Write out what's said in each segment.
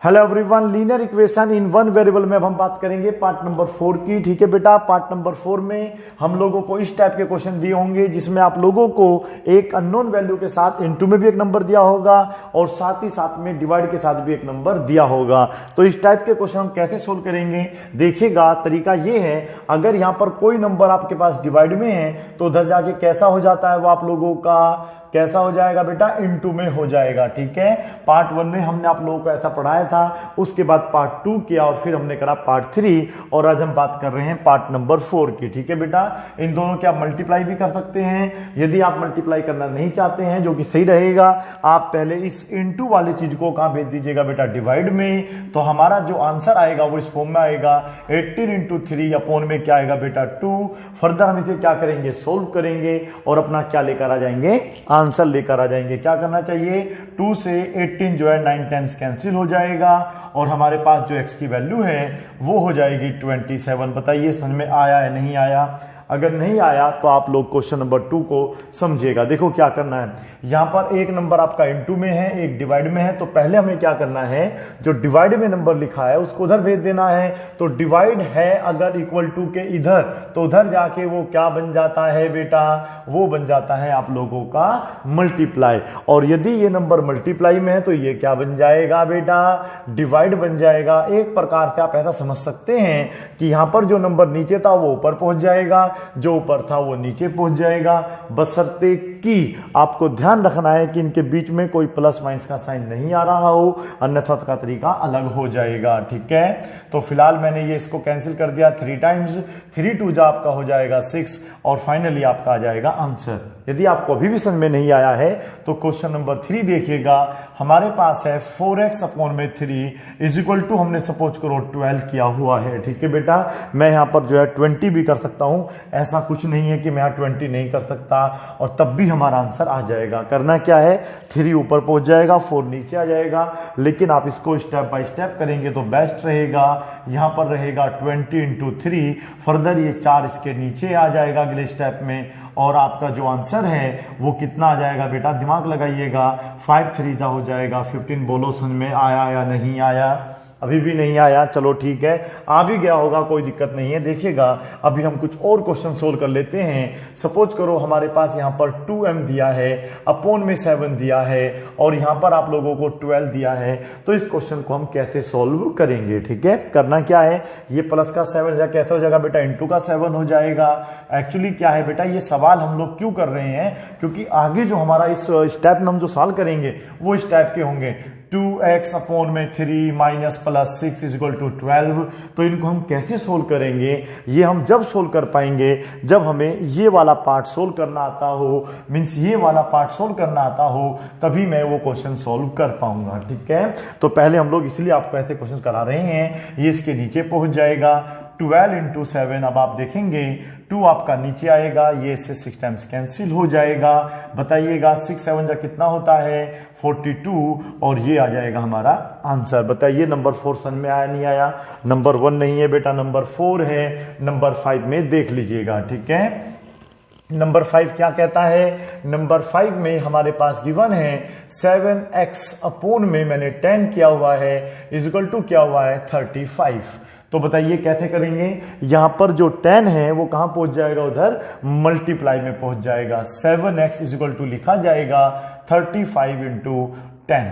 Hello everyone, linear equation in one variable में अब हम बात करेंगे पार्ट नंबर 4 की। ठीक है बेटा, पार्ट नंबर 4 में हम लोगों को इस टाइप के क्वेश्चन दिए होंगे जिसमें आप लोगों को एक अननोन वैल्यू के साथ इनटू में भी एक नंबर दिया होगा और साथ ही साथ में डिवाइड के साथ भी एक नंबर दिया होगा। तो इस टाइप के क्वेश्चन हम कैसे सोल्व करेंगे देखिएगा। तरीका ये है, अगर यहां पर कोई नंबर आपके पास डिवाइड में है तो उधर जाके कैसा हो जाता है, वो आप लोगों का कैसा हो जाएगा बेटा, इनटू में हो जाएगा। ठीक है, पार्ट 1 में हमने आप लोगों को ऐसा पढ़ाया था, उसके बाद पार्ट 2 किया और फिर हमने करा पार्ट 3 और आज हम बात कर रहे हैं पार्ट नंबर 4 की। ठीक है बेटा, इन दोनों की आप मल्टीप्लाई भी कर सकते हैं। यदि आप मल्टीप्लाई करना नहीं चाहते हैं, जो कि सही रहेगा, आप पहले इस इनटू वाली चीज को कहां भेज दीजिएगा बेटा, डिवाइड में। तो हमारा जो आंसर आएगा वो इस फॉर्म में आएगा 18 इंटू 3 अपॉन में क्या आएगा बेटा 2। फर्दर हम इसे क्या करेंगे, सोल्व करेंगे और अपना क्या लेकर आ जाएंगे, आंसर लेकर आ जाएंगे। क्या करना चाहिए, 2 से 18 जो है 9 टाइम्स कैंसिल हो जाएगा और हमारे पास जो x की वैल्यू है वो हो जाएगी 27। बताइए समझ में आया है नहीं आया? अगर नहीं आया तो आप लोग क्वेश्चन नंबर 2 को समझिएगा। देखो क्या करना है, यहां पर एक नंबर आपका इनटू में है, एक डिवाइड में है। तो पहले हमें क्या करना है, जो डिवाइड में नंबर लिखा है उसको उधर भेज देना है। तो डिवाइड है अगर इक्वल टू के इधर, तो उधर जाके वो क्या बन जाता है बेटा, वो बन जाता है आप लोगों का मल्टीप्लाई। और यदि ये नंबर मल्टीप्लाई में है तो ये क्या बन जाएगा बेटा, डिवाइड बन जाएगा। एक प्रकार से आप ऐसा समझ सकते हैं कि यहां पर जो नंबर नीचे था वो ऊपर पहुंच जाएगा, जो ऊपर था वो नीचे पहुंच जाएगा, बशर्ते कि आपको ध्यान रखना है कि इनके बीच में कोई प्लस माइनस का साइन नहीं आ रहा हो, अन्यथा का तरीका अलग हो जाएगा। ठीक है, तो फिलहाल मैंने ये इसको कैंसिल कर दिया 3 टाइम्स, 3 2 जा आपका हो जाएगा 6 और फाइनली आपका आ जाएगा आंसर। यदि आपको अभी भी समझ में नहीं आया है तो क्वेश्चन नंबर 3 देखिएगा। हमारे पास है 4x अपॉन में 3 इज इक्वल टू, हमने सपोज करो 12 किया हुआ है। ठीक है बेटा, मैं यहां पर जो है 20 भी कर सकता हूं, ऐसा कुछ नहीं है कि मैं यहां 20 नहीं कर सकता और तब भी हमारा आंसर आ जाएगा। करना क्या है, 3 ऊपर पहुंच जाएगा, 4 नीचे आ जाएगा, लेकिन आप इसको स्टेप बाय स्टेप करेंगे तो बेस्ट रहेगा। यहां पर रहेगा 20 इंटू 3, फर्दर ये 4 इसके नीचे आ जाएगा अगले स्टेप में और आपका जो आंसर है वो कितना आ जाएगा बेटा, दिमाग लगाइएगा, 5 3 जा हो जाएगा 15। बोलो समझ में आया या नहीं आया? अभी भी नहीं आया, चलो ठीक है, आ भी गया होगा, कोई दिक्कत नहीं है। देखिएगा अभी हम कुछ और क्वेश्चन सोल्व कर लेते हैं। सपोज करो हमारे पास यहाँ पर 2m दिया है, अपॉन में 7 दिया है और यहाँ पर आप लोगों को 12 दिया है। तो इस क्वेश्चन को हम कैसे सोल्व करेंगे? ठीक है, करना क्या है, ये प्लस का 7 कैसे हो जाएगा बेटा, इंटू का 7 हो जाएगा। एक्चुअली क्या है बेटा, ये सवाल हम लोग क्यों कर रहे हैं, क्योंकि आगे जो हमारा इस स्टेप में हम जो सॉल्व करेंगे वो इस टाइप के होंगे, 2x अपॉन में 3 minus plus 6 is equal to 12। तो इनको हम कैसे सोल्व करेंगे, ये हम जब सोल्व कर पाएंगे जब हमें ये वाला पार्ट सोल्व करना आता हो, मींस ये वाला पार्ट सोल्व करना आता हो, तभी मैं वो क्वेश्चन सोल्व कर पाऊंगा। ठीक है, तो पहले हम लोग इसलिए आपको ऐसे क्वेश्चन करा रहे हैं। ये इसके नीचे पहुंच जाएगा 12 इंटू 7, अब आप देखेंगे 2 आपका नीचे आएगा, ये इससे 6 टाइम्स कैंसिल हो जाएगा। बताइएगा 6 7 जा कितना होता है, 42 और ये आ जाएगा हमारा आंसर। बताइए नंबर 4 समझ में आया नहीं आया? नंबर 1 नहीं है बेटा, नंबर 4 है। नंबर 5 में देख लीजिएगा। ठीक है, नंबर 5 क्या कहता है, नंबर 5 में हमारे पास गिवन है 7x अपॉन में मैंने 10 किया हुआ है इज इक्वल टू क्या हुआ है 35। तो बताइए कैसे करेंगे, यहां पर जो 10 है वो कहां पहुंच जाएगा, उधर मल्टीप्लाई में पहुंच जाएगा। 7x इज इक्वल टू लिखा जाएगा 35 इंटू 10।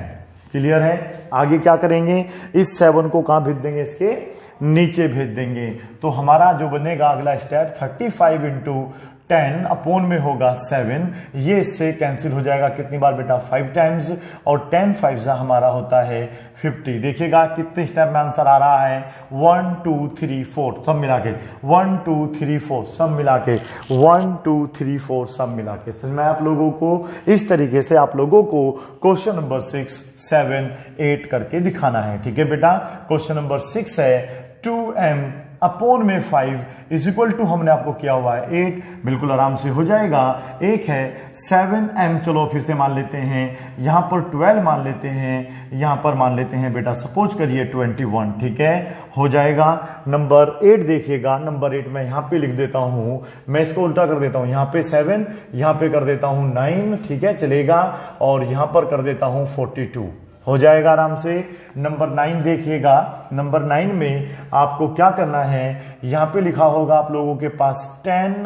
क्लियर है? आगे क्या करेंगे, इस 7 को कहां भेज देंगे, इसके नीचे भेज देंगे। तो हमारा जो बनेगा अगला स्टेप 35 इंटू 10 अपॉन में होगा 7, ये इससे कैंसिल हो जाएगा कितनी बार बेटा, 5 टाइम्स और 10 5 जा हमारा होता है 50। देखिएगा कितने स्टेप में आंसर आ रहा है, 1 2 3 4 सब मिला के, 1 2 3 4 सब मिला के, 1 2 3 4 सब मिला के। समझ में आप लोगों को? इस तरीके से आप लोगों को क्वेश्चन नंबर 6 7 8 करके दिखाना है। ठीक है बेटा, क्वेश्चन नंबर 6 है 2m अपॉन में 5 इज इक्वल टू, हमने आपको किया हुआ है 8, बिल्कुल आराम से हो जाएगा। एक है 7m, चलो फिर से मान लेते हैं, यहां पर 12 मान लेते हैं, यहां पर मान लेते हैं बेटा सपोज करिए 21। ठीक है, हो जाएगा। नंबर 8 देखिएगा, नंबर 8 मैं यहां पे लिख देता हूं, मैं इसको उल्टा कर देता हूं, यहां पे 7, यहां पे कर देता हूं 9। ठीक है, चलेगा, और यहां पर कर देता हूं 42। हो जाएगा आराम से। नंबर 9 देखिएगा, नंबर 9 में आपको क्या करना है, यहां पे लिखा होगा आप लोगों के पास 10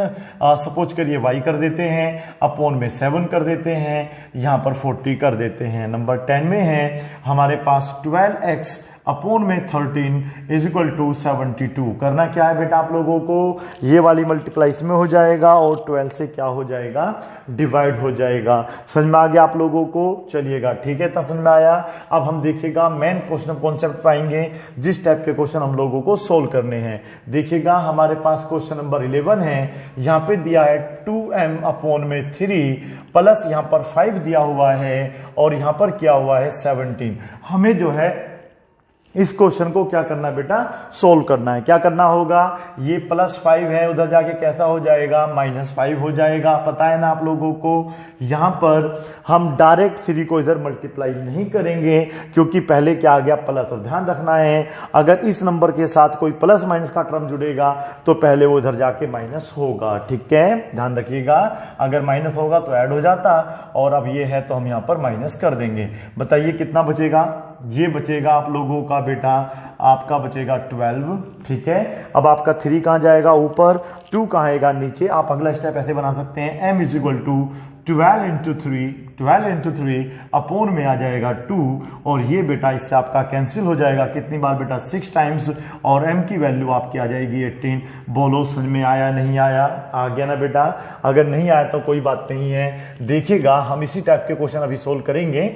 सपोज करिए y कर देते हैं, अपॉन में 7 कर देते हैं, यहां पर 40 कर देते हैं। नंबर 10 में है हमारे पास 12x अपॉन में 13 इज इक्वल टू 72। करना क्या है बेटा आप लोगों को, ये वाली मल्टीप्लाई इसमें हो जाएगा और 12 से क्या हो जाएगा, डिवाइड हो जाएगा। समझ में आ गया आप लोगों को, चलिएगा ठीक है, इतना समझ में आया। अब हम देखिएगा मेन क्वेश्चन कॉन्सेप्ट पाएंगे, जिस टाइप के क्वेश्चन हम लोगों को सोल्व करने हैं। देखिएगा हमारे पास क्वेश्चन नंबर 11 है, यहां पे दिया है 2m अपॉन में 3 प्लस यहां पर 5 दिया हुआ है और यहां पर क्या हुआ है 17। हमें जो है इस क्वेश्चन को क्या करना है बेटा, सोल्व करना है। क्या करना होगा, ये +5 है, उधर जाके कैसा हो जाएगा, -5 हो जाएगा। पता है ना आप लोगों को, यहां पर हम डायरेक्ट 3 को इधर मल्टीप्लाई नहीं करेंगे क्योंकि पहले क्या आ गया प्लस। और ध्यान रखना है, अगर इस नंबर के साथ कोई प्लस माइनस का टर्म जुड़ेगा तो पहले वो इधर जाके माइनस होगा। ठीक है, ध्यान रखिएगा, अगर माइनस होगा तो ऐड हो जाता, और अब ये है तो हम यहां पर माइनस कर देंगे। बताइए कितना बचेगा, ये बचेगा आप लोगों का बेटा, आपका बचेगा 12। ठीक है, अब आपका 3 कहां जाएगा ऊपर, 2 कहां आएगा नीचे। आप अगला स्टेप ऐसे बना सकते हैं, m is equal to 12 into 3 upon में आ जाएगा 2, और ये बेटा इससे आपका कैंसिल हो जाएगा। कितनी बार बेटा, 6 टाइम्स, और m की वैल्यू आपकी आ जाएगी 18। बोलो समझ में आया नहीं आया, आ गया ना बेटा। अगर नहीं आया तो कोई बात नहीं है, देखिएगा हम इसी टाइप के क्वेश्चन अभी सोल्व करेंगे।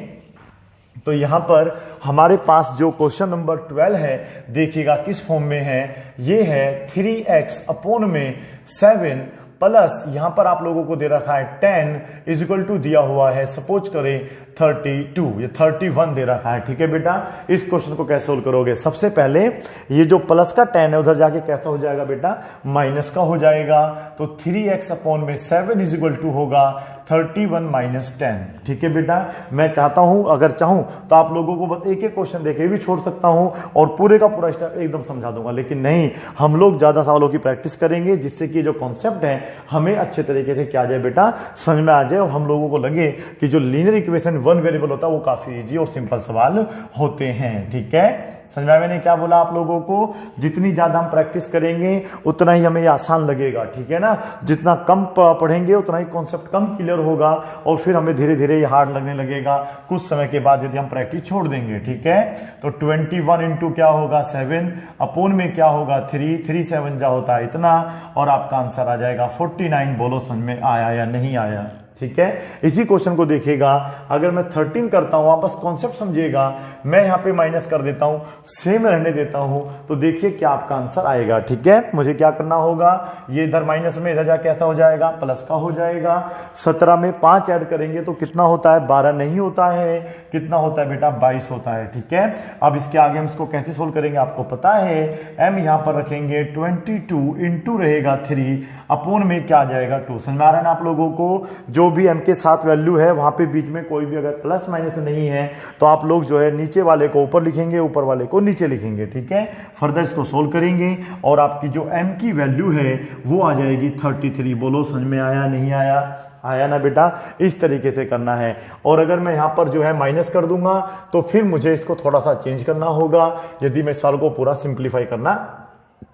तो यहां पर हमारे पास जो क्वेश्चन नंबर 12 है, देखिएगा किस फॉर्म में है, ये है 3x अपॉन में 7 प्लस यहां पर आप लोगों को दे रखा है 10 इज इक्वल टू दिया हुआ है सपोज करें 32, ये 31 दे रखा है। ठीक है बेटा, इस क्वेश्चन को कैसे सोल्व करोगे, सबसे पहले ये जो प्लस का 10 है उधर जाके कैसा हो जाएगा बेटा, माइनस का हो जाएगा। तो 3x अपॉन में 7 इज इक्वल टू होगा 31 माइनस 10। ठीक है बेटा, मैं चाहता हूं, अगर चाहूं तो आप लोगों को बस एक एक क्वेश्चन देके भी छोड़ सकता हूं और पूरे का पूरा स्टेप एकदम समझा दूंगा, लेकिन नहीं, हम लोग ज्यादा सवालों की प्रैक्टिस करेंगे जिससे कि जो कॉन्सेप्ट है हमें अच्छे तरीके से क्या जाए बेटा, समझ में आ जाए, और हम लोगों को लगे कि जो लीनियर इक्वेशन 1 वेरिएबल होता है वो काफी इजी और सिंपल सवाल होते हैं। ठीक है, समझ में मैंने क्या बोला आप लोगों को, जितनी ज्यादा हम प्रैक्टिस करेंगे उतना ही हमें आसान लगेगा। ठीक है ना, जितना कम पढ़ेंगे उतना ही कॉन्सेप्ट कम क्लियर होगा, और फिर हमें धीरे धीरे ये हार्ड लगने लगेगा कुछ समय के बाद यदि हम प्रैक्टिस छोड़ देंगे। ठीक है, तो 21 इंटू क्या होगा 7 अपॉन में क्या होगा 3 7 जा होता है इतना, और आपका आंसर आ जाएगा 49। बोलो समझ में आया या नहीं आया। ठीक है, इसी क्वेश्चन को देखिएगा, अगर मैं 13 करता हूं, वापस कॉन्सेप्ट समझिएगा, मैं यहां पे माइनस कर देता हूं, सेम रहने देता हूं, तो देखिए क्या आपका आंसर आएगा। ठीक है, मुझे क्या करना होगा, ये इधर माइनस में इधर जाके कैसा हो जाएगा, प्लस का हो जाएगा। 17 में 5 ऐड करेंगे तो कितना होता है, 12 नहीं होता है, कितना होता है बेटा, 22 होता है। ठीक है, अब इसके आगे हम इसको कैसे सोल्व करेंगे आपको पता है, m यहां पर रखेंगे 22 इंटू रहेगा 3 अपॉन में क्या आ जाएगा 2। समझ में आ रहा है ना आप लोगों को, जो भी m के साथ वैल्यू है वहां पे बीच में कोई भी अगर प्लस माइनस नहीं है तो आप लोग जो है नीचे वाले को ऊपर लिखेंगे, ऊपर वाले को नीचे लिखेंगे। ठीक है, फर्दर इसको सोल्व करेंगे और आपकी जो m की वैल्यू है वो आ जाएगी 33। बोलो समझ में आया नहीं आया, आया ना बेटा, इस तरीके से करना है। और अगर मैं यहां पर जो है माइनस कर दूंगा तो फिर मुझे इसको थोड़ा सा चेंज करना होगा यदि मैं सवाल को पूरा सिंप्लीफाई करना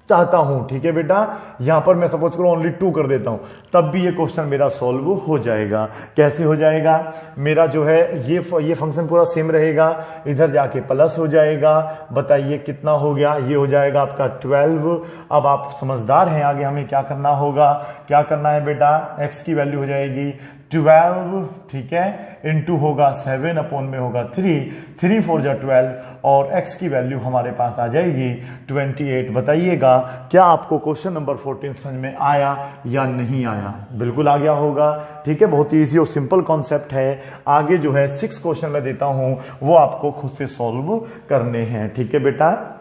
चाहता हूं। ठीक है बेटा, यहां पर मैं सपोज करो ओनली 2 कर देता हूं, तब भी ये क्वेश्चन मेरा सॉल्व हो जाएगा। कैसे हो जाएगा, मेरा जो है ये फंक्शन पूरा सेम रहेगा, इधर जाके प्लस हो जाएगा। बताइए कितना हो गया, ये हो जाएगा आपका 12। अब आप समझदार हैं, आगे हमें क्या करना होगा, क्या करना है बेटा, x की वैल्यू हो जाएगी 12। ठीक है, इंटू होगा 7 अपॉन में होगा 3 4 जा 12, और x की वैल्यू हमारे पास आ जाएगी 28। बताइएगा क्या आपको क्वेश्चन नंबर 14 समझ में आया या नहीं आया, बिल्कुल आ गया होगा। ठीक है, बहुत ही इजी और सिंपल कॉन्सेप्ट है। आगे जो है 6 क्वेश्चन मैं देता हूं वो आपको खुद से सॉल्व करने हैं। ठीक है बेटा,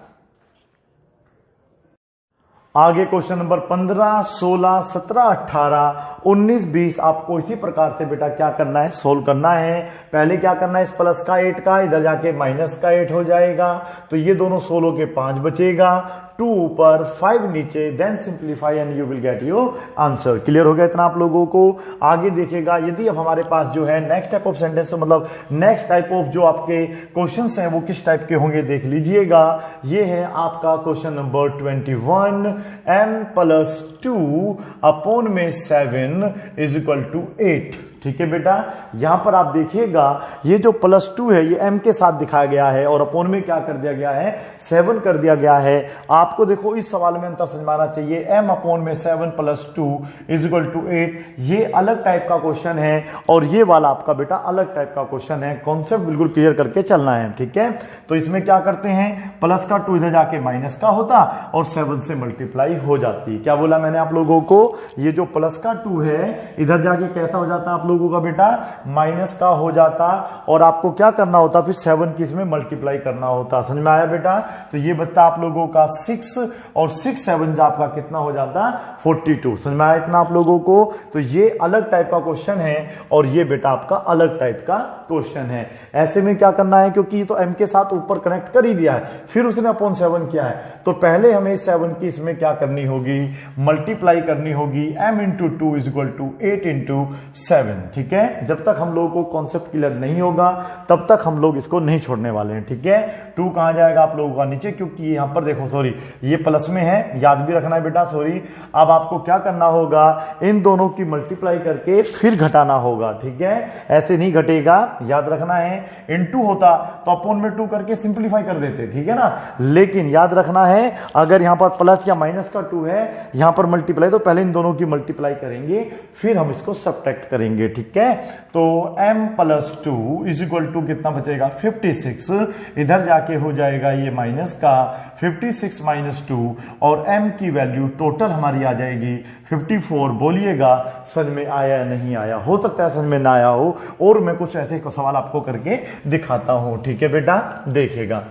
आगे क्वेश्चन नंबर 15, 16, 17, 18, 19, 20 आपको इसी प्रकार से बेटा क्या करना है, सोल्व करना है। पहले क्या करना है, इस प्लस का 8 का इधर जाके माइनस का 8 हो जाएगा, तो ये दोनों 16 के 5 बचेगा। 2 ऊपर 5 नीचे, then simplify and you will get your answer. Clear हो गया इतना आप लोगों को? आगे देखिएगा, यदि अब हमारे पास जो है नेक्स्ट टाइप ऑफ सेंटेंस, मतलब नेक्स्ट टाइप ऑफ जो आपके क्वेश्चंस हैं वो किस टाइप के होंगे देख लीजिएगा। ये है आपका क्वेश्चन नंबर 21, m+2 अपॉन में 7 इज इक्वल टू 8। ठीक है बेटा, यहां पर आप देखिएगा ये जो +2 है ये m के साथ दिखाया गया है और अपॉन में क्या कर दिया गया है, 7 कर दिया गया है। आपको देखो इस सवाल में अंतर समझ में आना चाहिए। m अपॉन में 7 + 2 इज इक्वल टू 8, ये अलग टाइप का क्वेश्चन है और ये वाला आपका बेटा अलग टाइप का क्वेश्चन है। कॉन्सेप्ट बिल्कुल क्लियर करके चलना है। ठीक है, तो इसमें क्या करते हैं, प्लस का 2 इधर जाके माइनस का होता और 7 से मल्टीप्लाई हो जाती। क्या बोला मैंने आप लोगों को, ये जो प्लस का 2 है इधर जाके कैसा हो जाता आप लोगों का बेटा, माइनस का हो जाता और आपको क्या करना होता, फिर 7 की इसमें मल्टीप्लाई करना होता। समझ में आया बेटा? तो ये बचता आप लोगों का 6 और 6 7 आपका कितना हो जाता, 42। समझ में आया इतना आप लोगों को? तो ये अलग टाइप का क्वेश्चन है और ये बेटा आपका अलग टाइप का क्वेश्चन है। ऐसे में क्या करना है, क्योंकि तो m के साथ ऊपर कनेक्ट कर ही दिया है, फिर उसने अपॉन 7 किया है, तो पहले हमें 7 की इसमें क्या करनी होगी, मल्टीप्लाई करनी होगी। m into 2 is equal to 8 into 7। ठीक है, जब तक हम लोगों को कॉन्सेप्ट क्लियर नहीं होगा तब तक हम लोग इसको नहीं छोड़ने वाले हैं। ठीक है, 2 कहां जाएगा आप लोगों का, नीचे, क्योंकि यहां पर देखो सॉरी ये प्लस में है, याद भी रखना है बेटा। सॉरी, अब आपको क्या करना होगा, इन दोनों की मल्टीप्लाई करके फिर घटाना होगा। ठीक है, ऐसे नहीं घटेगा, याद रखना है। इनटू होता तो अपॉन में 2 करके सिंप्लीफाई कर देते। ठीक है ना, लेकिन याद रखना है अगर यहां पर प्लस या माइनस का 2 है, यहां पर मल्टीप्लाई, तो पहले इन दोनों की मल्टीप्लाई करेंगे फिर हम इसको सब्ट्रैक्ट करेंगे। ठीक है, तो m+2 इज इक्वल टू कितना बचेगा, 56। इधर जाके हो जाएगा ये माइनस का 56 - 2 और m की वैल्यू टोटल हमारी आ जाएगी 54। बोलिएगा समझ में आया या नहीं आया? हो सकता है समझ में ना आया हो और मैं कुछ ऐसे सवाल आपको करके दिखाता हूं। ठीक है बेटा, देखिएगा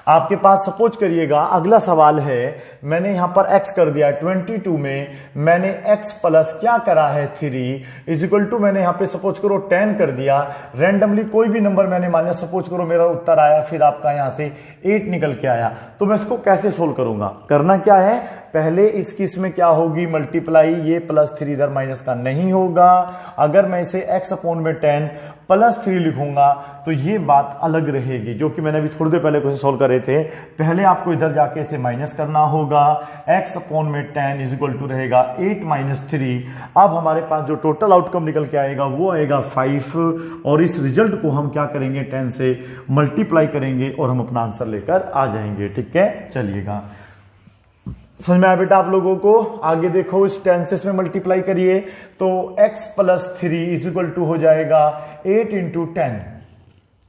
आपके पास सपोज करिएगा अगला सवाल है, मैंने यहां पर x कर दिया 22 में, मैंने x प्लस क्या करा है 3 इज इक्वल टू, मैंने यहां पे सपोज करो 10 कर दिया। रैंडमली कोई भी नंबर मैंने मान लिया, सपोज करो मेरा उत्तर आया, फिर आपका यहां से 8 निकल के आया, तो मैं इसको कैसे सोल्व करूंगा? करना क्या है, पहले इसकी इसमें क्या होगी, मल्टीप्लाई, ये +3 इधर माइनस का नहीं होगा। अगर मैं इसे x अपॉन में 10 +3 लिखूंगा तो ये बात अलग रहेगी, जो कि मैंने अभी थोड़ी देर पहले क्वेश्चन सोल्व करे थे। पहले आपको इधर जाके इसे माइनस करना होगा, x अपॉन में 10 इज इक्वल टू रहेगा 8 - 3। अब हमारे पास जो टोटल आउटकम निकल के आएगा वो आएगा 5 और इस रिजल्ट को हम क्या करेंगे, 10 से मल्टीप्लाई करेंगे और हम अपना आंसर लेकर आ जाएंगे। ठीक है, चलिएगा समझ में आया बेटा आप लोगों को? आगे देखो, इस 10 से इसमें मल्टीप्लाई करिए तो x + 3 इज इक्वल टू हो जाएगा 8 इंटू 10।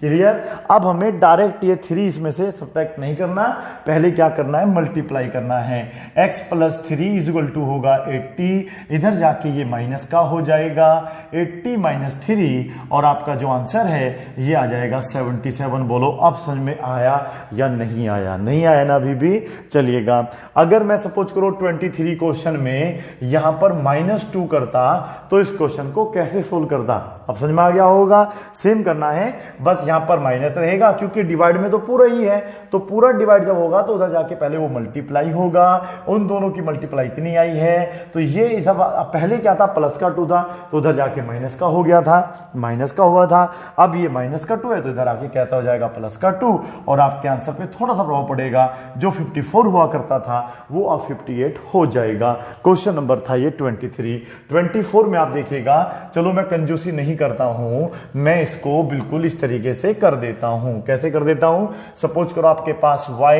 क्लियर? अब हमें डायरेक्ट ये 3 इसमें से सब्ट्रैक्ट नहीं करना, पहले क्या करना है, मल्टीप्लाई करना है। x + 3 इज इक्वल टू होगा 80, इधर जाके ये माइनस का हो जाएगा 80 - 3 और आपका जो आंसर है ये आ जाएगा 77। बोलो अब समझ में आया या नहीं आया? नहीं आया ना अभी भी? चलिएगा, अगर मैं सपोज करो 23 क्वेश्चन में यहां पर -2 करता तो इस क्वेश्चन को कैसे सोल्व करता? अब समझ में आ गया होगा। सेम करना है, बस यहां पर माइनस रहेगा क्योंकि डिवाइड में तो पूरा ही है, तो पूरा डिवाइड जब होगा तो उधर जाके पहले वो मल्टीप्लाई होगा। उन दोनों की मल्टीप्लाई इतनी आई है, तो ये इधर पहले क्या था, प्लस का 2 था तो उधर जाके माइनस का हो गया था, माइनस का हुआ था। अब ये माइनस का 2 है तो इधर आके कैसा हो जाएगा, प्लस का 2 और आपके आंसर पे थोड़ा सा प्रभाव पड़ेगा। जो 54 हुआ करता था वो अब 58 हो जाएगा। क्वेश्चन नंबर था ये 23। 24 में आप देखिएगा, चलो मैं कंजूसी नहीं करता हूं, मैं इसको बिल्कुल इस तरीके से कर देता हूं। कैसे कर देता हूं, सपोज करो आपके पास y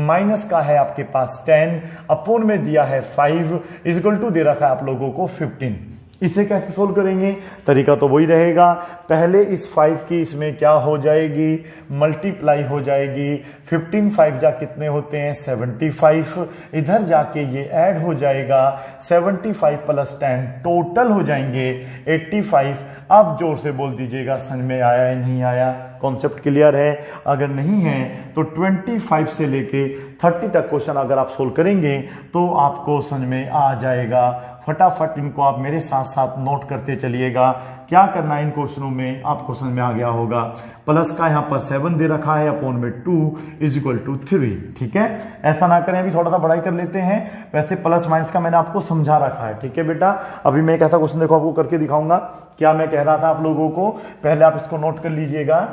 माइनस का है आपके पास 10 अपॉन में दिया है 5 इज इक्वल टू दे रखा है आप लोगों को 15। इसे कैसे सोल्व करेंगे? तरीका तो वही रहेगा, पहले इस 5 की इसमें क्या हो जाएगी, मल्टीप्लाई हो जाएगी। 15 5 जा कितने होते हैं, 75। इधर जाके ये ऐड हो जाएगा 75 + 10 टोटल हो जाएंगे 85। अब जोर से बोल दीजिएगा समझ में आया या नहीं आया? कॉन्सेप्ट क्लियर है? अगर नहीं है तो 25 से लेके 30 तक क्वेश्चन अगर आप सोल्व करेंगे तो आपको समझ में आ जाएगा। फटाफट इनको आप मेरे साथ साथ नोट करते चलिएगा। क्या करना है इन क्वेश्चनों में आपको समझ में आ गया होगा। प्लस का यहाँ पर 7 दे रखा है, अपॉन में 2 इज इक्वल टू 3। ठीक है, ऐसा ना करें, अभी थोड़ा सा बढ़ाई कर लेते हैं। वैसे प्लस माइनस का मैंने आपको समझा रखा है। ठीक है बेटा, अभी मैं एक ऐसा क्वेश्चन देखो आपको करके दिखाऊंगा। क्या मैं कह रहा था आप लोगों को, पहले आप इसको नोट कर लीजिएगा।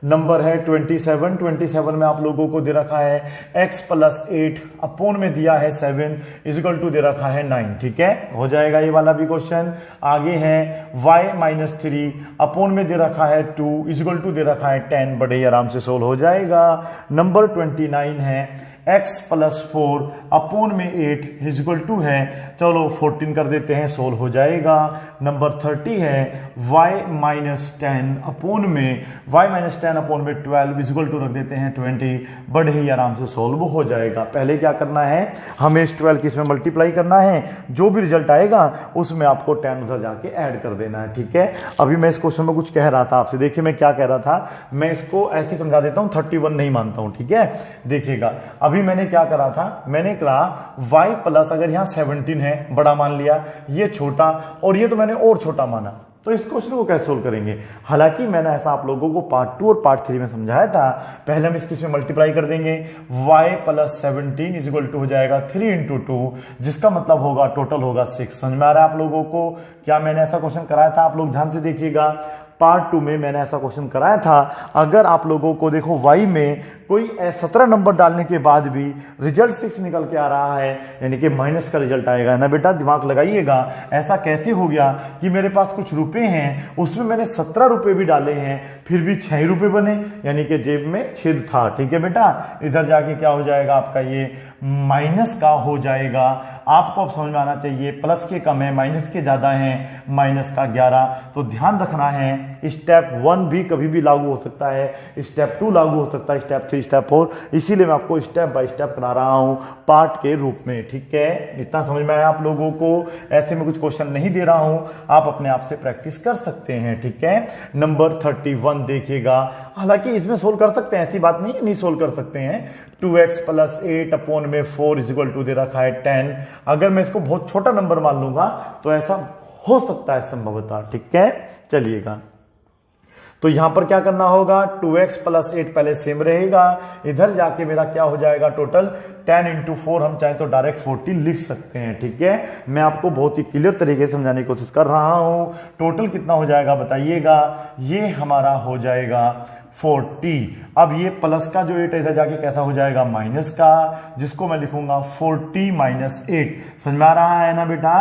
नंबर है 27 में आप लोगों को दे रखा है x प्लस 8 अपॉन में दिया है 7 इज इक्वल टू दे रखा है 9। ठीक है, हो जाएगा ये वाला भी क्वेश्चन। आगे है y माइनस 3 अपॉन में दे रखा है 2 इज इक्वल टू दे रखा है 10। बड़े ही आराम से सोल्व हो जाएगा। नंबर 29 है x प्लस 4 अपॉन में 8 इज इक्वल टू है, चलो 14 कर देते हैं, सोल्व हो जाएगा। नंबर 30 है y माइनस 10 अपॉन में 12 इज इक्वल टू रख देते हैं 20। बड़े ही आराम से सोल्व हो जाएगा। पहले क्या करना है, हमें इस 12 की इसमें मल्टीप्लाई करना है, जो भी रिजल्ट आएगा उसमें आपको 10 उधर जाके ऐड कर देना है। ठीक है, अभी मैं इस क्वेश्चन में कुछ कह रहा था आपसे, देखिए मैं क्या कह रहा था, मैं इसको ऐसे समझा देता हूं, 31 नहीं मानता हूं। ठीक है, देखिएगा अभी मैंने क्या करा था, मैंने कहा y प्लस, अगर यहां 17 है बड़ा मान लिया, ये छोटा, और ये तो मैंने और छोटा माना, तो इस क्वेश्चन को कैसे सोल्व करेंगे। हालांकि मैंने ऐसा आप लोगों को पार्ट 2 और पार्ट 3 में समझाया था। पहले हम इसमें मल्टीप्लाई कर देंगे, y plus 17 is equal to हो जाएगा 3 इंटू 2, जिसका मतलब होगा टोटल होगा 6। समझ में आ रहा है आप लोगों को? क्या मैंने ऐसा क्वेश्चन कराया था, आप लोग ध्यान से देखिएगा। पार्ट 2 में मैंने ऐसा क्वेश्चन कराया था। अगर आप लोगों को देखो y में कोई 17 नंबर डालने के बाद भी रिजल्ट 6 निकल के आ रहा है, यानी कि माइनस का रिजल्ट आएगा ना बेटा, दिमाग लगाइएगा। ऐसा कैसे हो गया कि मेरे पास कुछ रुपए हैं, उसमें मैंने 17 रुपए भी डाले हैं, फिर भी 6 रुपए बने, यानी कि जेब में छेद था। ठीक है बेटा, इधर जाके क्या हो जाएगा आपका, ये माइनस का हो जाएगा। आपको अब समझ में आना चाहिए, प्लस के कम है, माइनस के ज्यादा है, माइनस का 11। तो ध्यान रखना है, स्टेप 1 भी कभी भी लागू हो सकता है, स्टेप 2 लागू हो सकता है, स्टेप 3, स्टेप 4, इसीलिए मैं आपको स्टेप बाय स्टेप करा रहा हूं पार्ट के रूप में। ठीक है, इतना समझ में आया आप लोगों को? ऐसे में कुछ क्वेश्चन नहीं दे रहा हूं, आप अपने आप से प्रैक्टिस कर सकते हैं। ठीक है, नंबर 31 देखिएगा। हालांकि इसमें सोल्व कर सकते हैं, ऐसी बात नहीं सोल्व कर सकते हैं। 2x प्लस 8 अपॉन में 4 इज इक्वल टू दे रखा है 10। अगर मैं इसको बहुत छोटा नंबर मान लूंगा तो ऐसा हो सकता है संभवतः। ठीक है, चलिएगा, तो यहां पर क्या करना होगा, 2x प्लस 8 पहले सेम रहेगा, इधर जाके मेरा क्या हो जाएगा टोटल 10 इंटू 4, हम चाहे तो डायरेक्ट 40 लिख सकते हैं। ठीक है, मैं आपको बहुत ही क्लियर तरीके से समझाने की कोशिश कर रहा हूं। टोटल कितना हो जाएगा बताइएगा, ये हमारा हो जाएगा 40। अब ये प्लस का जो 8 इधर जाके कैसा हो जाएगा, माइनस का, जिसको मैं लिखूंगा 40 माइनस 8। समझ में आ रहा है ना बेटा?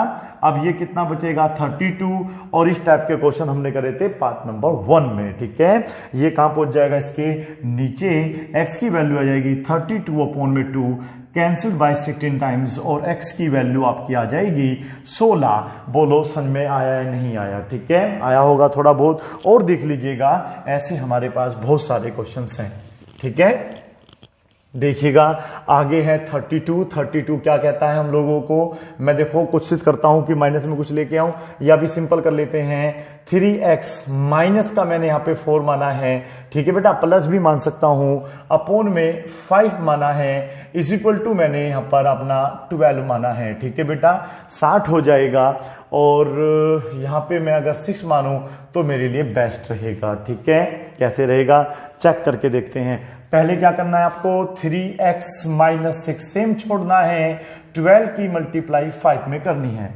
अब ये कितना बचेगा, 32। और इस टाइप के क्वेश्चन हमने करे थे पार्ट नंबर 1 में। ठीक है, ये कहां पहुंच जाएगा, इसके नीचे x की वैल्यू आ जाएगी 32 अपॉन में 2 कैंसिल बाय 16 टाइम्स, और x की वैल्यू आपकी आ जाएगी 16। बोलो समझ में आया या नहीं आया? ठीक है, आया होगा थोड़ा बहुत। और देख लीजिएगा, ऐसे हमारे पास बहुत सारे क्वेश्चंस हैं। ठीक है, देखिएगा आगे है 32 क्या कहता है हम लोगों को। मैं देखो कोशिश करता हूं कि माइनस में कुछ लेके आऊं, या भी सिंपल कर लेते हैं। 3x माइनस का मैंने यहां पे 4 माना है। ठीक है बेटा, प्लस भी मान सकता हूं, अपॉन में 5 माना है, इज इक्वल टू मैंने यहां पर अपना 12 माना है। ठीक है बेटा, 60 हो जाएगा। और यहां पे मैं अगर 6 मानूं तो मेरे लिए बेस्ट रहेगा। ठीक है, कैसे रहेगा चेक करके देखते हैं। पहले क्या करना है आपको, 3x माइनस 6 सेम छोड़ना है, 12 की मल्टीप्लाई 5 में करनी है।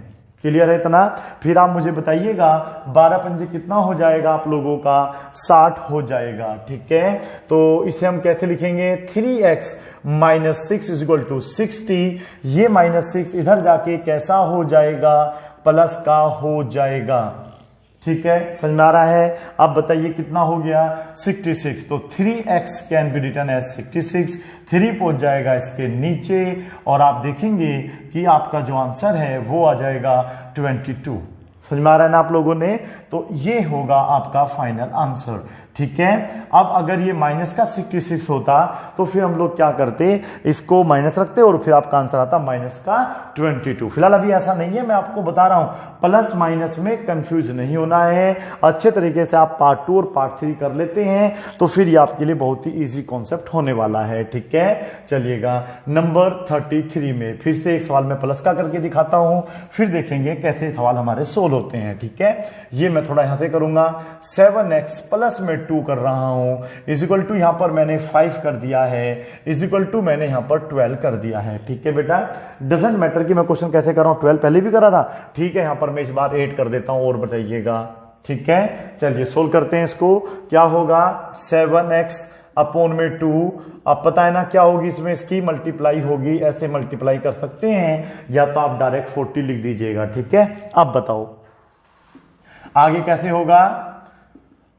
क्लियर है इतना? फिर आप मुझे बताइएगा 12 पंजे कितना हो जाएगा आप लोगों का, 60 हो जाएगा। ठीक है, तो इसे हम कैसे लिखेंगे, 3x minus 6 is equal to 60। ये माइनस 6 इधर जाके कैसा हो जाएगा, प्लस का हो जाएगा। ठीक है, समझ में आ रहा है? अब बताइए कितना हो गया, 66। तो 3x can be written as 66। 3 पहुंच जाएगा इसके नीचे, और आप देखेंगे कि आपका जो आंसर है वो आ जाएगा 22। समझ में आ रहा है ना आप लोगों ने? तो ये होगा आपका फाइनल आंसर। ठीक है। अब अगर ये माइनस का 66 होता तो फिर हम लोग क्या करते, इसको माइनस रखते और फिर आपका आंसर आता माइनस का 22। फिलहाल अभी ऐसा नहीं है, मैं आपको बता रहा हूं, प्लस माइनस में कंफ्यूज नहीं होना है। अच्छे तरीके से आप पार्ट 2 और पार्ट 3 कर लेते हैं तो फिर ये आपके लिए बहुत ही इजी कॉन्सेप्ट होने वाला है। ठीक है, चलिएगा नंबर 33 में फिर से एक सवाल मैं प्लस का करके दिखाता हूं, फिर देखेंगे कैसे सवाल हमारे सोल्व होते हैं। ठीक है, ये मैं थोड़ा यहां से करूंगा, 7x प्लस में 2 कर रहा हूं, इज इक्वल टू यहां पर मैंने 5 कर दिया है, इज इक्वल टू मैंने यहां पर 12 कर दिया है। ठीक है बेटा, डजेंट मैटर कि मैं क्वेश्चन कैसे कर रहा हूं, 12 पहले भी करा था। ठीक है, यहां पर मैं इस बार 8 कर देता हूं और बताइएगा। ठीक है, चलिए सोल्व करते हैं इसको। क्या होगा, 7x अपॉन में 2, अब पता है ना क्या होगी इसमें, इसकी मल्टीप्लाई होगी, ऐसे मल्टीप्लाई कर सकते हैं या तो आप डायरेक्ट 40 लिख दीजिएगा। ठीक है, अब बताओ आगे कैसे होगा,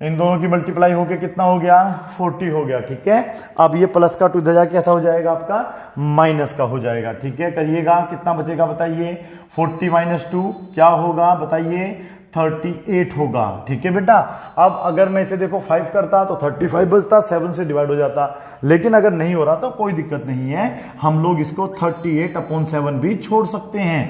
इन दोनों की मल्टीप्लाई होके कितना हो गया, 40 हो गया। ठीक है, अब ये प्लस का 2 इधर जाके कैसा हो जाएगा, आपका माइनस का हो जाएगा। ठीक है, करिएगा कितना बचेगा बताइए, 40 माइनस 2 क्या होगा बताइए, 38 होगा। ठीक है बेटा, अब अगर मैं इसे देखो 5 करता तो 35 बचता, 7 से डिवाइड हो जाता, लेकिन अगर नहीं हो रहा तो कोई दिक्कत नहीं है, हम लोग इसको 38 अपॉन 7 भी छोड़ सकते हैं।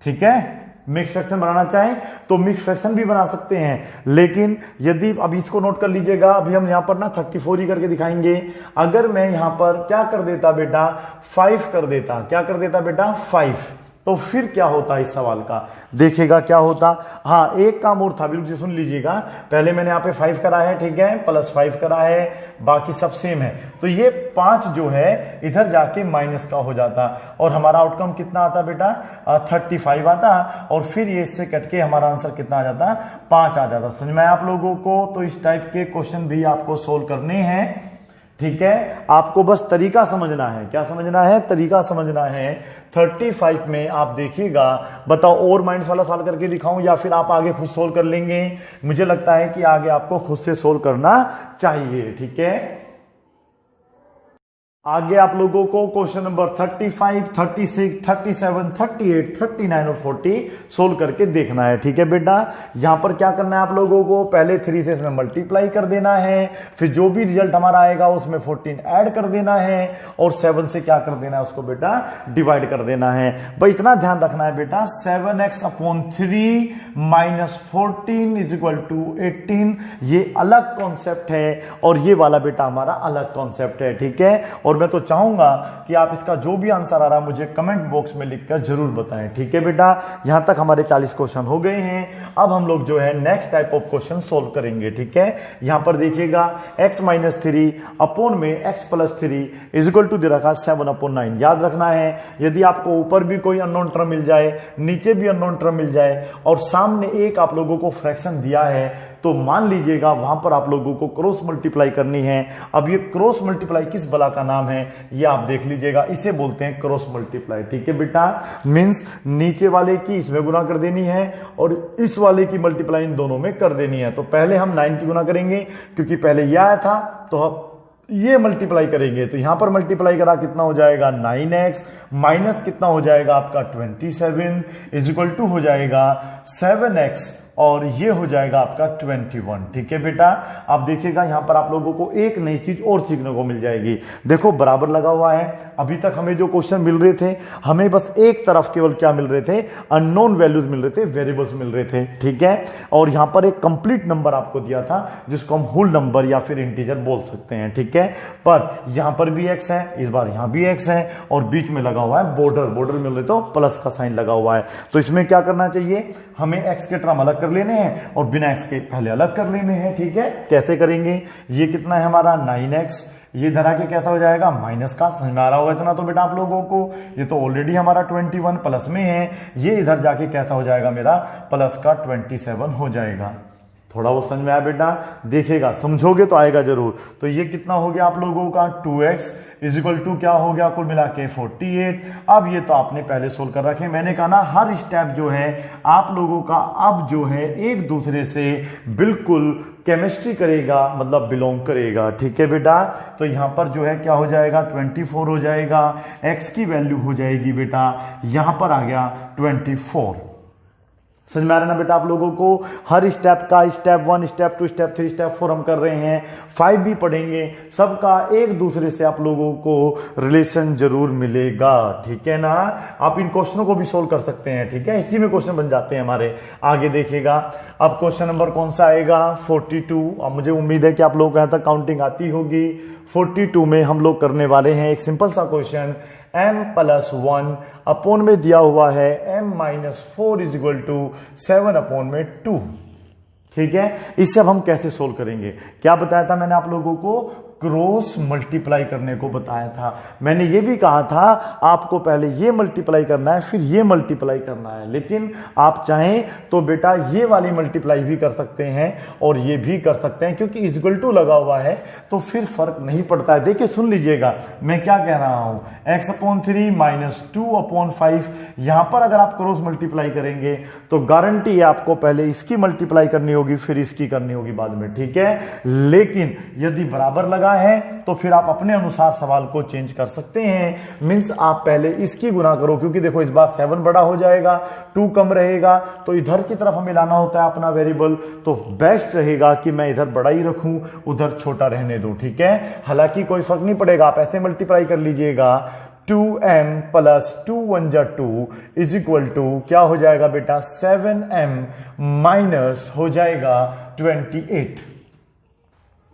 ठीक है, मिक्स फ्रैक्शन बनाना चाहें तो मिक्स फ्रैक्शन भी बना सकते हैं, लेकिन यदि अब इसको नोट कर लीजिएगा, अभी हम यहां पर ना 34 ही करके दिखाएंगे। अगर मैं यहां पर क्या कर देता बेटा, 5 कर देता, क्या कर देता बेटा 5, तो फिर क्या होता इस सवाल का, देखिएगा क्या होता। हाँ, एक काम और था, बिल्कुल सुन लीजिएगा, पहले मैंने यहाँ पे 5 करा है, ठीक है, प्लस 5 करा है, बाकी सब सेम है, तो ये 5 जो है इधर जाके माइनस का हो जाता और हमारा आउटकम कितना आता बेटा, 35 आता, और फिर ये इससे कट के हमारा आंसर कितना आ जाता, 5 आ जाता। समझ में आप लोगों को, तो इस टाइप के क्वेश्चन भी आपको सोल्व करने हैं। ठीक है, आपको बस तरीका समझना है, क्या समझना है, तरीका समझना है। 35 में आप देखिएगा, बताओ और माइनस वाला सॉल्व करके दिखाऊं या फिर आप आगे खुद सोल्व कर लेंगे, मुझे लगता है कि आगे आपको खुद से सोल्व करना चाहिए। ठीक है, आगे आप लोगों को क्वेश्चन नंबर 35, 36, 37, 38, 39 और 40 सोल्व करके देखना है। ठीक है बेटा, यहां पर क्या करना है आप लोगों को, पहले 3 से इसमें मल्टीप्लाई कर देना है, फिर जो भी रिजल्ट हमारा आएगा उसमें 14 ऐड कर देना है, और 7 से क्या कर देना है उसको बेटा, डिवाइड कर देना है। भाई इतना ध्यान रखना है बेटा, 7x upon 3 minus 14 is equal to 18, ये अलग कॉन्सेप्ट है और ये वाला बेटा हमारा अलग कॉन्सेप्ट है। ठीक है, और मैं तो चाहूंगा कि आप इसका जो भी आंसर आ रहा है मुझे कमेंट बॉक्स में लिखकर जरूर बताएं। ठीक है बेटा, यहां तक हमारे 40 क्वेश्चन हो गए हैं। अब हम लोग जो है next type of question solve करेंगे। ठीक है, यहां पर देखिएगा x माइनस 3 अपॉन में x plus 3 is equal to दे रखा 7 अपॉन 9। याद रखना है, यदि आपको ऊपर भी कोई अननोन टर्म मिल जाए, नीचे भी अननोन टर्म मिल जाए और सामने एक आप लोगों को फ्रैक्शन दिया है, तो मान लीजिएगा वहां पर आप लोगों को क्रॉस मल्टीप्लाई करनी है। अब ये क्रॉस मल्टीप्लाई किस बला का नाम है ये आप देख लीजिएगा, इसे बोलते हैं क्रॉस मल्टीप्लाई। ठीक है बेटा, मींस नीचे वाले की इसमें गुना कर देनी है और इस वाले की मल्टीप्लाई इन दोनों में कर देनी है। तो पहले हम 9 की गुना करेंगे, क्योंकि पहले यह आया था, तो हम ये मल्टीप्लाई करेंगे, तो यहां पर मल्टीप्लाई करा कितना हो जाएगा 9x माइनस कितना हो जाएगा आपका 27 इज इक्वल टू हो जाएगा 7x और ये हो जाएगा आपका 21। ठीक है बेटा, आप देखिएगा यहां पर आप लोगों को एक नई चीज और सीखने को मिल जाएगी। देखो बराबर लगा हुआ है, अभी तक हमें जो क्वेश्चन मिल रहे थे, हमें बस एक तरफ केवल क्या मिल रहे थे, अननोन वैल्यूज मिल रहे थे, वेरिएबल्स मिल रहे थे। ठीक है, और यहां पर एक कंप्लीट नंबर आपको दिया था जिसको हम होल नंबर या फिर इंटीजर बोल सकते हैं। ठीक है, पर यहां पर भी x है, इस बार यहां भी x है और बीच में लगा हुआ है बॉर्डर मिल रहे, तो प्लस का साइन लगा हुआ है। तो इसमें क्या करना चाहिए, हमें x के टर्म अलग कर लेने हैं और बिना x के पहले अलग कर लेने हैं। ठीक है, कैसे करेंगे, ये कितना है हमारा 9x, ये धरा के कैसा हो जाएगा माइनस का, समझ में आ रहा होगा इतना तो बेटा आप लोगों को, ये तो ऑलरेडी हमारा 21 प्लस में है, ये इधर जाके कैसा हो जाएगा मेरा प्लस का 27 हो जाएगा। थोड़ा वो समझ में आया बेटा, देखिएगा समझोगे तो आएगा जरूर। तो ये कितना हो गया आप लोगों का 2x इज इक्वल टू क्या हो गया कुल मिला के 48। अब ये तो आपने पहले सोल्व कर रखे, मैंने कहा ना हर स्टेप जो है आप लोगों का अब जो है एक दूसरे से बिल्कुल केमिस्ट्री करेगा, मतलब बिलोंग करेगा। ठीक है बेटा, तो यहां पर जो है क्या हो जाएगा 24 हो जाएगा, x की वैल्यू हो जाएगी बेटा यहां पर आ गया 24। समझ में आ रहा है ना बेटा आप लोगों को? हर स्टेप का स्टेप 1 स्टेप 2 स्टेप 3 स्टेप 4 हम कर रहे हैं, 5 भी पढ़ेंगे, सबका एक दूसरे से आप लोगों को रिलेशन जरूर मिलेगा, ठीक है ना? आप इन क्वेश्चनों को भी सोल्व कर सकते हैं, ठीक है? इसी में क्वेश्चन बन जाते हैं हमारे। आगे देखिएगा, अब क्वेश्चन नंबर कौन सा आएगा? 42। अब मुझे उम्मीद है कि आप लोगों को यहां तक काउंटिंग आती होगी। 42 में हम लोग करने वाले हैं एक सिंपल सा क्वेश्चन, m+1 अपॉन में दिया हुआ है m-4 is equal to 7 upon में 2, ठीक है? इससे अब हम कैसे सोल्व करेंगे? क्या बताया था मैंने आप लोगों को? क्रॉस मल्टीप्लाई करने को बताया था। मैंने ये भी कहा था आपको पहले ये मल्टीप्लाई करना है फिर ये मल्टीप्लाई करना है, लेकिन आप चाहें तो बेटा ये वाली मल्टीप्लाई भी कर सकते हैं और ये भी कर सकते हैं, क्योंकि इक्वल टू लगा हुआ है तो फिर फर्क नहीं पड़ता है। देखिए सुन लीजिएगा मैं क्या कह रहा हूं, x/3 माइनस 2/5। यहां पर अगर आप क्रॉस मल्टीप्लाई करेंगे तो गारंटी है आपको पहले इसकी मल्टीप्लाई करनी होगी फिर इसकी करनी होगी बाद में, ठीक है? लेकिन यदि बराबर लगा है तो फिर आप अपने अनुसार सवाल को चेंज कर सकते हैं। मींस आप पहले इसकी गुना करो, क्योंकि देखो इस बार 7 बड़ा हो जाएगा, 2 कम रहेगा, तो इधर की तरफ हमें लाना होता है अपना वेरिएबल, तो बेस्ट रहेगा कि मैं इधर बड़ा ही रखूं उधर छोटा रहने दूं, ठीक है? हालांकि कोई फर्क नहीं पड़ेगा, आप ऐसे मल्टीप्लाई कर लीजिएगा, 2m प्लस 2 1 जा 2 इज इक्वल टू क्या हो जाएगा बेटा? 7m माइनस हो जाएगा 28,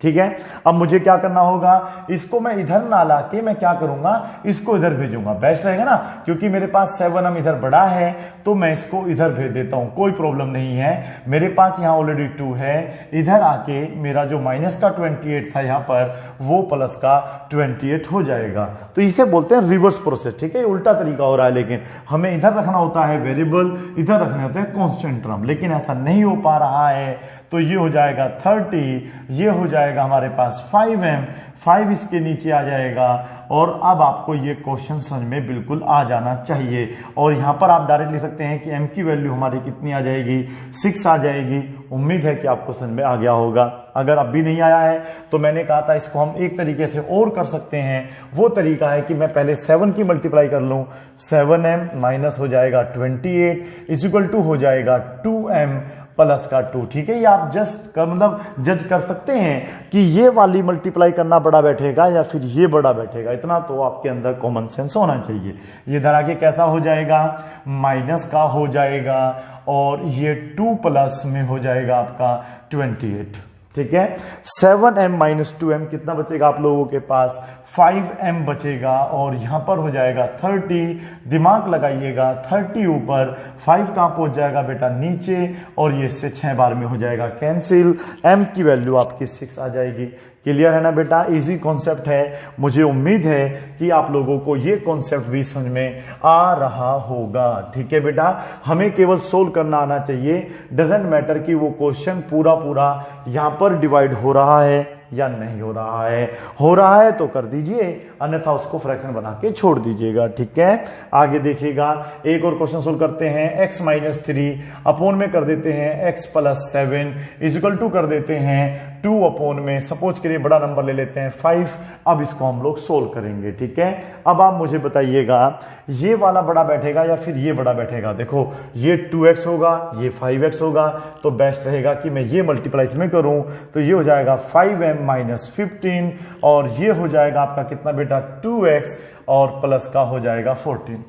ठीक है? अब मुझे क्या करना होगा, इसको मैं इधर ना लाके मैं क्या करूंगा, इसको इधर भेजूंगा, बेस्ट रहेगा ना? क्योंकि मेरे पास 7m इधर बड़ा है तो मैं इसको इधर भेज देता हूं, कोई प्रॉब्लम नहीं है। मेरे पास यहां ऑलरेडी 2 है, इधर आके मेरा जो माइनस का 28 था यहां पर वो प्लस का 28 हो जाएगा। तो इसे बोलते हैं रिवर्स प्रोसेस, ठीक है? उल्टा तरीका हो रहा है, लेकिन हमें इधर रखना होता है वेरिएबल, इधर रखने होते हैं कांस्टेंट टर्म, लेकिन ऐसा नहीं हो पा रहा है। तो ये हो जाएगा 30, ये हो जाएगा हमारे पास 5m, 5 इसके नीचे आ जाएगा। और अब आपको ये क्वेश्चन समझ में बिल्कुल आ जाना चाहिए, और यहां पर आप डायरेक्ट लिख सकते हैं कि m की वैल्यू हमारी कितनी आ जाएगी? 6 आ जाएगी। उम्मीद है कि आपको समझ में आ गया होगा। अगर अब भी नहीं आया है तो मैंने कहा था इसको हम एक तरीके से और कर सकते हैं, वो तरीका है कि मैं पहले 7 की मल्टीप्लाई कर लूं, 7m माइनस हो जाएगा 28 इज इक्वल टू हो जाएगा 2m प्लस का 2, ठीक है? ये आप मतलब जज कर सकते हैं कि ये वाली मल्टीप्लाई करना बड़ा बैठेगा या फिर ये बड़ा बैठेगा, इतना तो आपके अंदर कॉमन सेंस होना चाहिए। ये इधर आगे कैसा हो जाएगा? माइनस का हो जाएगा, और ये 2 प्लस में हो जाएगा आपका 28, ठीक है? 7m माइनस 2m कितना बचेगा आप लोगों के पास? 5m बचेगा, और यहां पर हो जाएगा 30। दिमाग लगाइएगा, 30 ऊपर, 5 कहां पहुंच जाएगा बेटा? नीचे, और ये से 6 बार में हो जाएगा कैंसिल, m की वैल्यू आपकी 6 आ जाएगी। क्लियर है ना बेटा? इजी कॉन्सेप्ट है। मुझे उम्मीद है कि आप लोगों को ये कॉन्सेप्ट भी समझ में आ रहा होगा, ठीक है बेटा? हमें केवल सोल्व करना आना चाहिए, डजेंट मैटर कि वो क्वेश्चन पूरा यहां पर डिवाइड हो रहा है या नहीं हो रहा है। हो रहा है तो कर दीजिए, अन्यथा उसको फ्रैक्शन बना के छोड़ दीजिएगा, ठीक है? आगे देखिएगा, एक और क्वेश्चन सोल्व करते हैं। x-3 अपॉन में कर देते हैं x प्लस 7 इजिकल टू कर देते हैं 2 अपॉन में, सपोज करिए बड़ा नंबर ले लेते हैं 5। अब इसको हम लोग सोल्व करेंगे, ठीक है? अब आप मुझे बताइएगा ये वाला बड़ा बैठेगा या फिर ये बड़ा बैठेगा? देखो ये 2x होगा, ये 5x होगा, तो बेस्ट रहेगा कि मैं ये मल्टीप्लाई में करूं, तो ये हो जाएगा 5m माइनस 15, और ये हो जाएगा आपका कितना बेटा? 2x, और प्लस का हो जाएगा 14।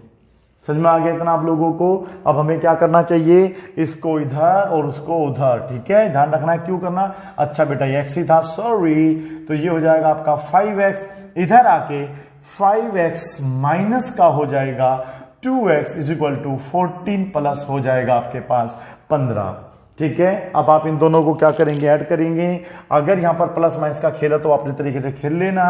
समझ में आ गया इतना आप लोगों को? अब हमें क्या करना चाहिए? इसको इधर और उसको उधर, ठीक है? ध्यान रखना है क्यों करना। अच्छा बेटा ये x ही था, सॉरी। तो ये हो जाएगा आपका 5x, इधर आके 5x माइनस का हो जाएगा 2x is equal to 14 plus हो जाएगा आपके पास 15, ठीक है? अब आप इन दोनों को क्या करेंगे? ऐड करेंगे। अगर यहां पर प्लस माइनस का खेल है तो अपने तरीके से खेल लेना।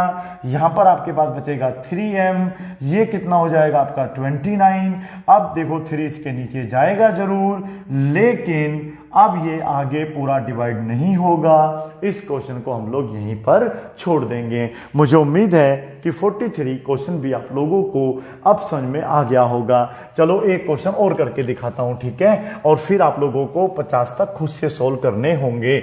यहां पर आपके पास बचेगा 3m, ये कितना हो जाएगा आपका 29। अब देखो 3 इसके नीचे जाएगा जरूर, लेकिन अब ये आगे पूरा डिवाइड नहीं होगा। इस क्वेश्चन को हम लोग यहीं पर छोड़ देंगे। मुझे उम्मीद है कि 43 क्वेश्चन भी आप लोगों को अब समझ में आ गया होगा। चलो एक क्वेश्चन और करके दिखाता हूं, ठीक है? और फिर आप लोगों को 50 तक खुद से सोल्व करने होंगे,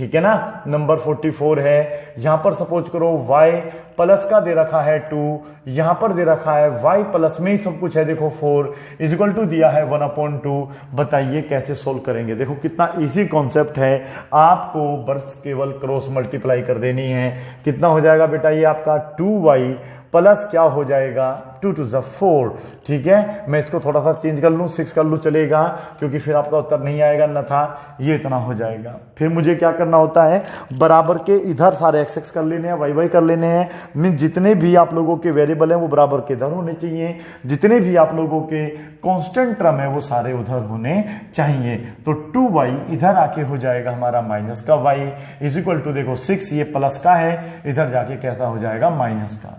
ठीक है ना। नंबर 44 है, यहां पर सपोज करो y प्लस का दे रखा है 2, यहां पर दे रखा है y प्लस में ही सब कुछ है, देखो 4 इज इक्वल टू दिया है 1/2। बताइए कैसे सोल्व करेंगे। देखो कितना इजी कॉन्सेप्ट है, आपको बस केवल क्रॉस मल्टीप्लाई कर देनी है। कितना हो जाएगा बेटा ये आपका 2y प्लस क्या हो जाएगा 2 to the 4। ठीक है, मैं इसको थोड़ा सा चेंज कर लूं, 6 कर लूं चलेगा, क्योंकि फिर आपका उत्तर नहीं आएगा न था, ये इतना हो जाएगा। फिर मुझे क्या करना होता है, बराबर के इधर सारे x x कर लेने हैं, y y कर लेने हैं। मीन जितने भी आप लोगों के वेरिएबल हैं वो बराबर के इधर होने चाहिए, जितने भी आप लोगों के कांस्टेंट टर्म है वो सारे उधर होने चाहिए। तो 2y इधर आके हो जाएगा हमारा माइनस का y इज इक्वल टू देखो 6, ये प्लस का है, इधर जाके कैसा हो जाएगा माइनस का।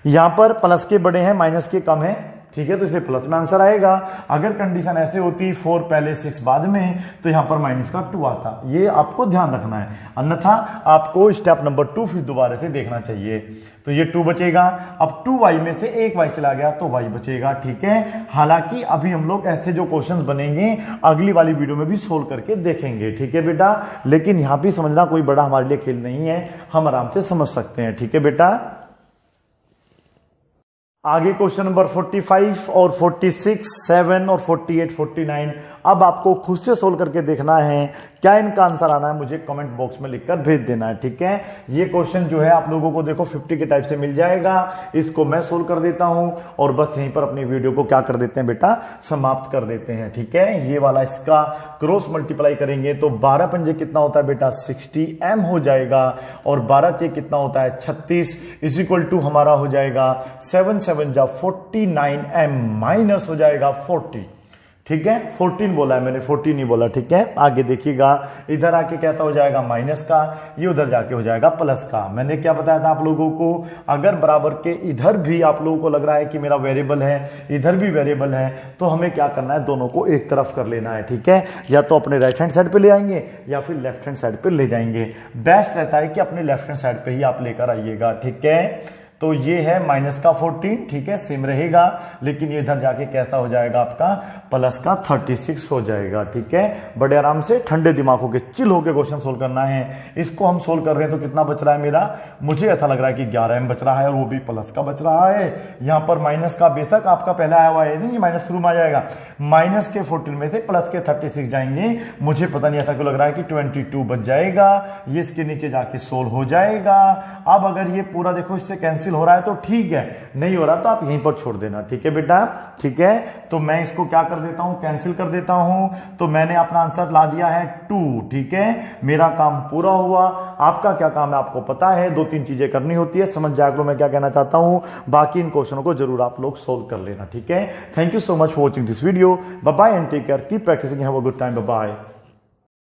यहां पर प्लस के बड़े हैं माइनस के कम है, ठीक है, तो इसलिए प्लस में आंसर आएगा। अगर कंडीशन ऐसे होती 4 पहले 6 बाद में, तो यहां पर माइनस का 2 आता। ये आपको ध्यान रखना है, अन्यथा आपको स्टेप नंबर 2 फिर दोबारा से देखना चाहिए। तो ये 2 बचेगा। अब 2y में से एक y चला गया तो y बचेगा। ठीक है, हालांकि अभी हम लोग ऐसे जो क्वेश्चंस बनेंगे अगली वाली वीडियो में भी सोल्व करके देखेंगे। ठीक है बेटा, लेकिन यहां भी समझना कोई बड़ा हमारे लिए खेल नहीं है, हम आराम से समझ सकते हैं। ठीक है बेटा, आगे क्वेश्चन नंबर 45 और 46, 7 और 48, 49 अब आपको खुद से सोल्व करके देखना है। क्या इनका आंसर आना है मुझे कमेंट बॉक्स में लिखकर भेज देना है। ठीक है, ये क्वेश्चन जो है आप लोगों को देखो 50 के टाइप से मिल जाएगा। इसको मैं सोल्व कर देता हूं और बस यहीं पर अपनी वीडियो को क्या कर देते हैं बेटा, समाप्त कर देते हैं। ठीक है, ये वाला इसका क्रॉस मल्टीप्लाई करेंगे तो 12 पंजे कितना होता है बेटा 60m हो जाएगा, और 12 ते कितना होता है 36 इज इक्वल टू हमारा हो जाएगा 7 7 जा 49m माइनस हो जाएगा 40। ठीक है, 14 बोला है मैंने, 40 नहीं बोला। ठीक है, आगे देखिएगा, इधर आके कहता हो जाएगा माइनस का, ये उधर जाके हो जाएगा प्लस का। मैंने क्या बताया था आप लोगों को, अगर बराबर के इधर भी आप लोगों को लग रहा है कि मेरा वेरिएबल है, इधर भी वेरिएबल है, तो हमें क्या करना है, दोनों को एक तरफ कर लेना है। ठीक है, या तो अपने राइट हैंड साइड पे ले आएंगे या फिर लेफ्ट हैंड साइड पे ले जाएंगे। बेस्ट रहता है कि अपने लेफ्ट हैंड साइड पे ही आप लेकर आइएगा। ठीक है, तो ये है माइनस का 14, ठीक है, सेम रहेगा, लेकिन ये इधर जाके कैसा हो जाएगा आपका प्लस का 36 हो जाएगा। ठीक है, बड़े आराम से ठंडे दिमाग होके चिल होके क्वेश्चन सोल्व करना है। इसको हम सोल्व कर रहे हैं तो कितना बच रहा है मेरा, मुझे ऐसा लग रहा है कि 11m बच रहा है, और वो भी प्लस का बच रहा है। यहां पर माइनस का बेशक आपका पहला आया हुआ है, माइनस शुरू में आ जाएगा, माइनस के 14 में से प्लस के 36 जाएंगे। मुझे पता नहीं ऐसा क्यों लग रहा है कि 22 बच जाएगा, ये इसके नीचे जाके सोल्व हो जाएगा। अब अगर ये पूरा देखो इससे कैंसिल हो रहा है तो ठीक है, नहीं हो रहा तो आप यहीं पर छोड़ देना। ठीक है बेटा, ठीक है, तो मैं इसको क्या कर देता हूं, कैंसिल कर देता हूं। तो मैंने अपना आंसर ला दिया है 2। ठीक है, मेरा काम पूरा हुआ। आपका क्या काम है आपको पता है, 2-3 चीजें करनी होती है, समझ जाए लो मैं क्या कहना चाहता हूं। बाकी इन क्वेश्चनों को जरूर आप लोग सोल्व कर लेना। ठीक है, thank you so much for watching this video, bye bye and take care, keep practising, have a good time, bye bye.